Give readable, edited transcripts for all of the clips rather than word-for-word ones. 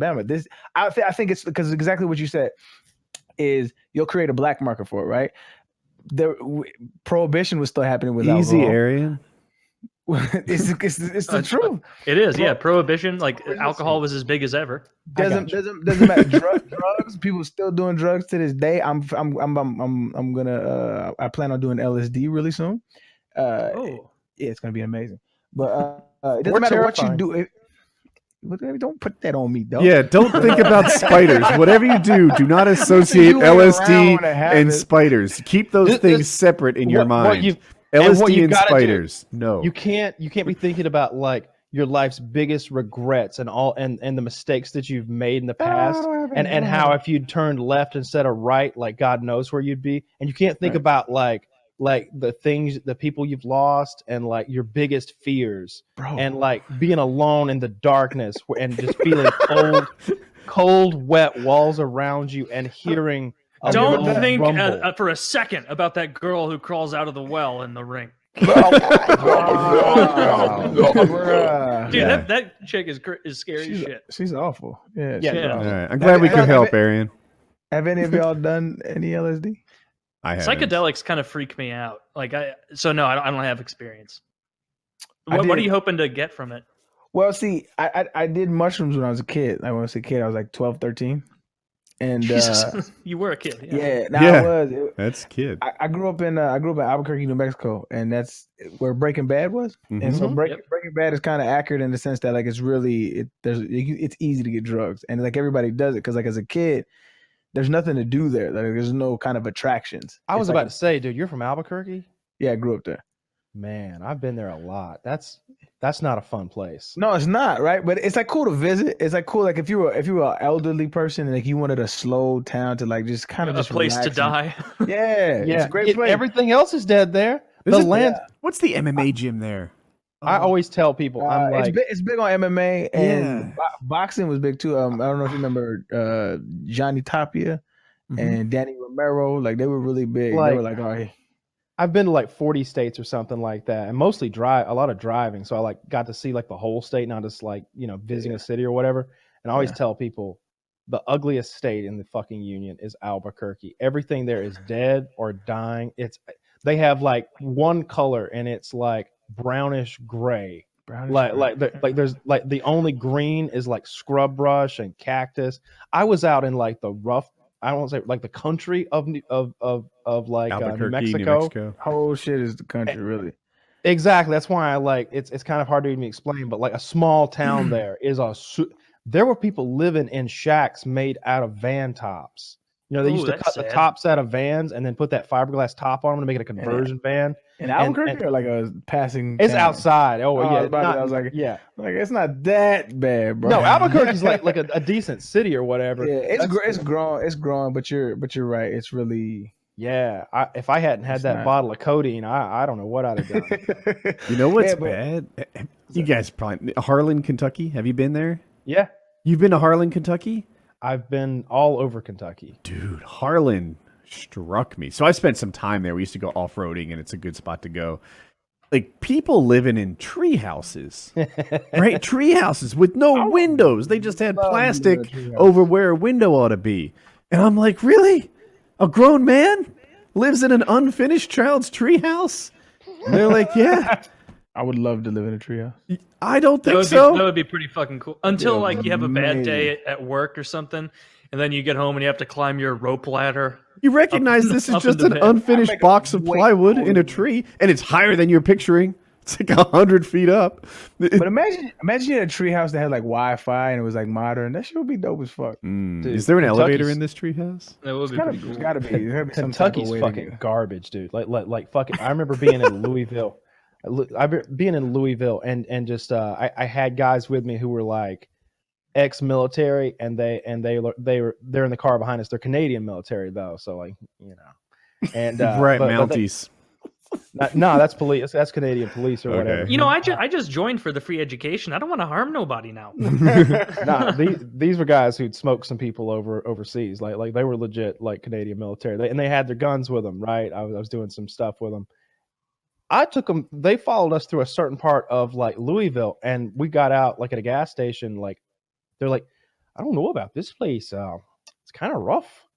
Alabama. I think it's because exactly what you said is you'll create a black market for it, right? Prohibition was still happening with Easy, alcohol. Arian. It's the truth. It is, yeah. Prohibition, like alcohol was as big as ever. Doesn't matter. Drugs. People still doing drugs to this day. I'm gonna. I plan on doing LSD really soon. Yeah, it's gonna be amazing. But it doesn't matter what you do. Don't put that on me, though. Yeah, don't think about spiders. Whatever you do not associate LSD and spiders. Keep those things separate in your mind. LSD and spiders. No, you can't be thinking about like your life's biggest regrets and the mistakes that you've made in the past, and how if you'd turned left instead of right, like God knows where you'd be. And you can't think about like the things, the people you've lost, and like your biggest fears, and like being alone in the darkness and just feeling cold, wet walls around you and hearing. Don't think for a second about that girl who crawls out of the well in the ring. Dude, that chick is scary as shit. She's awful. Yeah. All right. I'm glad we could help, Arian. Have any of y'all done any LSD? I haven't. Psychedelics kind of freak me out. I don't have experience. What are you hoping to get from it? Well, see, I did mushrooms when I was a kid. When I was a kid, I was like 12, 13. And Jesus, you were a kid. Yeah, I was. That's a kid. I grew up in Albuquerque, New Mexico, and that's where Breaking Bad was. Mm-hmm. And so Breaking Bad is kind of accurate in the sense that like it's really it's easy to get drugs, and like everybody does it because like as a kid, there's nothing to do there. Like there's no kind of attractions. I was about to say, dude, you're from Albuquerque? Yeah, I grew up there. Man, I've been there a lot. That's not a fun place. No, it's not, right? But it's like cool to visit. It's like cool, like if you were an elderly person and like you wanted a slow town to like just kind of just place to die. Yeah, it's a great place. Everything else is dead there. What's the MMA gym there? I always tell people, I'm like, it's big on MMA, and boxing was big too. I don't know if you remember Johnny Tapia and Danny Romero. Like they were really big. They were like, oh. I've been to like 40 states or something like that, and mostly a lot of driving. So I like got to see like the whole state, not just like, visiting a city or whatever. And I always tell people the ugliest state in the fucking union is Albuquerque. Everything there is dead or dying. They have like one color and it's like brownish gray. There's like the only green is like scrub brush and cactus. I was out in like the rough, I don't want to say like the country of like New Mexico. Whole shit is the country, really. Exactly. That's why I like it's kind of hard to even explain. But like a small town there is there were people living in shacks made out of van tops. They used to cut the tops out of vans and then put that fiberglass top on them to make it a conversion van. In Albuquerque or like a passing? It's outside. I was like, it's not that bad, bro. No, Albuquerque's like a decent city or whatever. Yeah, it's growing, but you're right. It's really if I hadn't had that bottle of codeine, I don't know what I'd have done. You know what's bad? You guys probably Harlan, Kentucky. Have you been there? Yeah, you've been to Harlan, Kentucky. I've been all over Kentucky. Dude, Harlan struck me. So I spent some time there. We used to go off-roading, and it's a good spot to go. Like, people living in tree houses, right? Tree houses with no windows. They just had plastic over where a window ought to be. And I'm like, really? A grown man lives in an unfinished child's tree house? And they're like, yeah. I would love to live in a treehouse. I don't think so. That would be pretty fucking cool. Until like you have a bad day at work or something, and then you get home and you have to climb your rope ladder. You recognize this is just an unfinished box of plywood in a tree, and it's higher than you're picturing. It's like 100 feet up. But imagine you had a treehouse that had like Wi-Fi and it was like modern. That shit would be dope as fuck. Dude, is there an elevator in this treehouse? That would be pretty cool. There's gotta be. Kentucky's fucking garbage, dude. Like fucking. I remember being in Louisville. Being in Louisville and just I had guys with me who were like ex-military and they're in the car behind us. They're Canadian military though, so like and right, Mounties. No, that's police. That's Canadian police or whatever. I just joined for the free education. I don't want to harm nobody now. These were guys who'd smoked some people overseas. Like they were legit like Canadian military. And they had their guns with them, right? I was doing some stuff with them. I took them. They followed us through a certain part of like Louisville, and we got out like at a gas station. Like they're like, I don't know about this place. It's kind of rough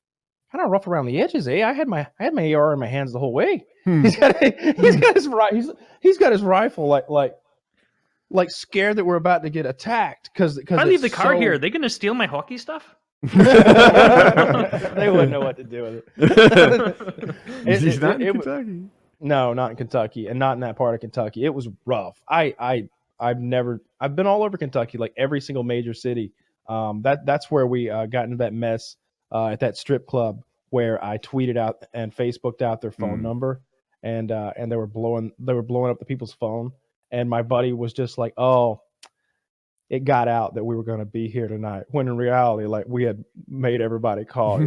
around the edges. I had my AR in my hands the whole way. He's got his rifle like scared that we're about to get attacked because if I leave the car here, are they going to steal my hockey stuff? They wouldn't know what to do with it. He's not in Kentucky. No, not in Kentucky, and not in that part of Kentucky. It was rough. I've been all over Kentucky, like every single major city. That's where we got into that mess at that strip club where I tweeted out and Facebooked out their phone number, and they were blowing up the people's phone, and my buddy was just like, "Oh, it got out that we were going to be here tonight," when in reality, like, we had made everybody call.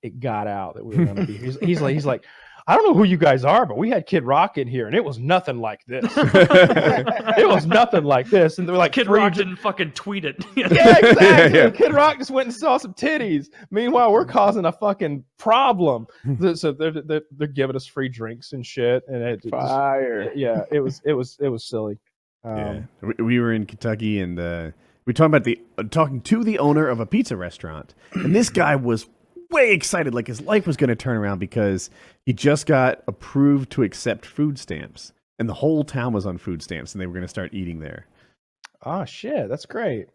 It got out that we were going to be here. He's like, "I don't know who you guys are, but we had Kid Rock in here, and it was nothing like this." It was nothing like this, and they were like, Kid Rock didn't fucking tweet it. Yeah, exactly. Yeah. Kid Rock just went and saw some titties. Meanwhile, we're causing a fucking problem. So they're giving us free drinks and shit, and it Fire. It was silly. We were in Kentucky, and we were talking to the owner of a pizza restaurant, and this guy was way excited, like his life was going to turn around because he just got approved to accept food stamps, and the whole town was on food stamps, and they were going to start eating there. Oh shit, that's great.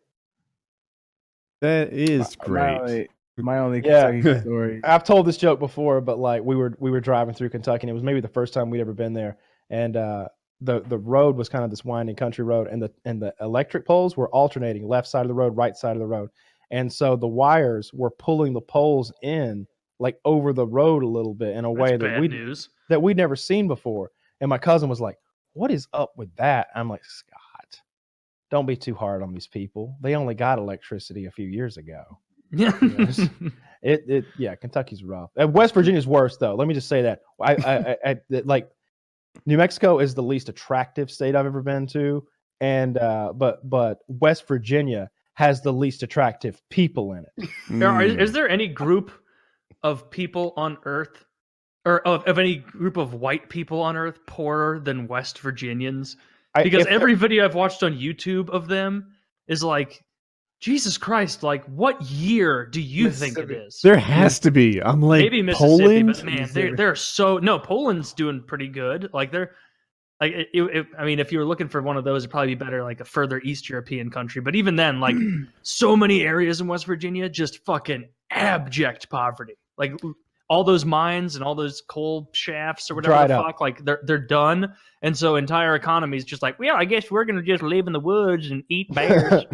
That is great. My only Kentucky story. I've told this joke before, but like we were driving through Kentucky, and it was maybe the first time we'd ever been there, and the road was kind of this winding country road, and the electric poles were alternating, left side of the road, right side of the road. And so the wires were pulling the poles in, like, over the road a little bit in a way that we'd never seen before. And my cousin was like, "What is up with that?" I'm like, "Scott, don't be too hard on these people. They only got electricity a few years ago." Yeah. Kentucky's rough. West Virginia's worse, though. Let me just say that. I like, New Mexico is the least attractive state I've ever been to, and but West Virginia has the least attractive people in it. Is there any group of people on Earth, or of any group of white people on Earth, poorer than West Virginians? Because every video I've watched on YouTube of them is like, Jesus Christ, like, what year do you think it is? There has to be. I'm like, maybe Mississippi, Poland? But man, they're so... No, Poland's doing pretty good. Like, they're... Like, I mean, if you were looking for one of those, it'd probably be better like a further East European country. But even then, like, so many areas in West Virginia, just fucking abject poverty. Like, all those mines and all those coal shafts or whatever Dried the up. fuck, like, they're done. And so entire economies just like, well, I guess we're gonna just live in the woods and eat bears.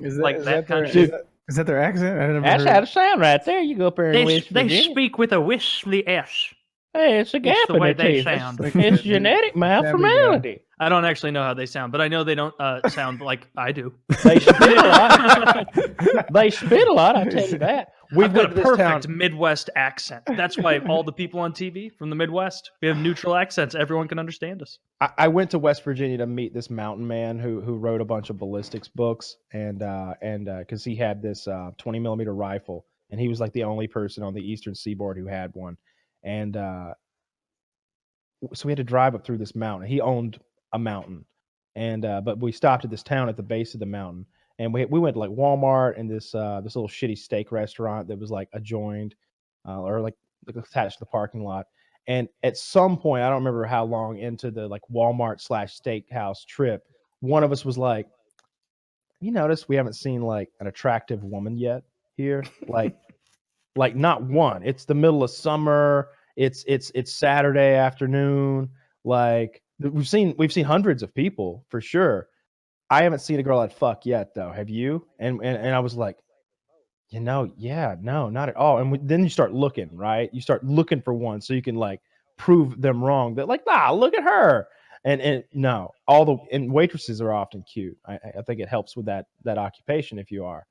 Is that kind of shit? Is that their accent? I never That's heard. how it sound right there. You go up there in West they Virginia. speak with a whistly S. Hey, it's a gap the in way their they teeth. sound. It's genetic malformality. I don't actually know how they sound, but I know they don't sound like I do. They spit a lot. They spit a lot, I tell you that. We've got a perfect Midwest accent. That's why all the people on TV from the Midwest, we have neutral accents. Everyone can understand us. I went to West Virginia to meet this mountain man who wrote a bunch of ballistics books, and because he had this 20 millimeter rifle, and he was like the only person on the eastern seaboard who had one, and so we had to drive up through this mountain. He owned a mountain, and but we stopped at this town at the base of the mountain, and we went to like Walmart and this little shitty steak restaurant that was like adjoined or like attached to the parking lot. And at some point, I don't remember how long into the like Walmart / steakhouse trip, one of us was like, "You notice we haven't seen like an attractive woman yet here? Like not one. It's the middle of summer. It's Saturday afternoon. Like we've seen hundreds of people for sure. I haven't seen a girl I'd fuck yet though. Have you?" And I was like, yeah, no, not at all. And then you start looking, right? You start looking for one so you can like prove them wrong. That like, look at her. And no, and waitresses are often cute. I think it helps with that occupation. If you are,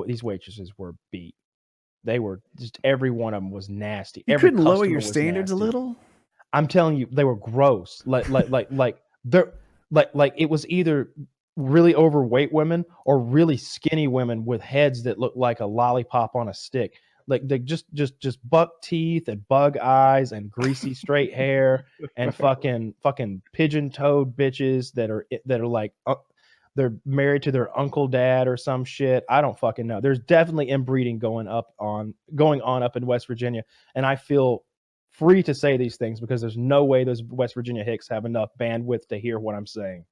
these waitresses were beat. They were just, every one of them was nasty. You Every couldn't lower your was standards nasty. a little? I'm telling you, they were gross. Like they're like it was either really overweight women or really skinny women with heads that looked like a lollipop on a stick. Like they just buck teeth and bug eyes and greasy straight hair and fucking pigeon-toed bitches that are like they're married to their uncle dad or some shit. I don't fucking know. There's definitely inbreeding going on up in West Virginia, and I feel free to say these things because there's no way those West Virginia hicks have enough bandwidth to hear what I'm saying.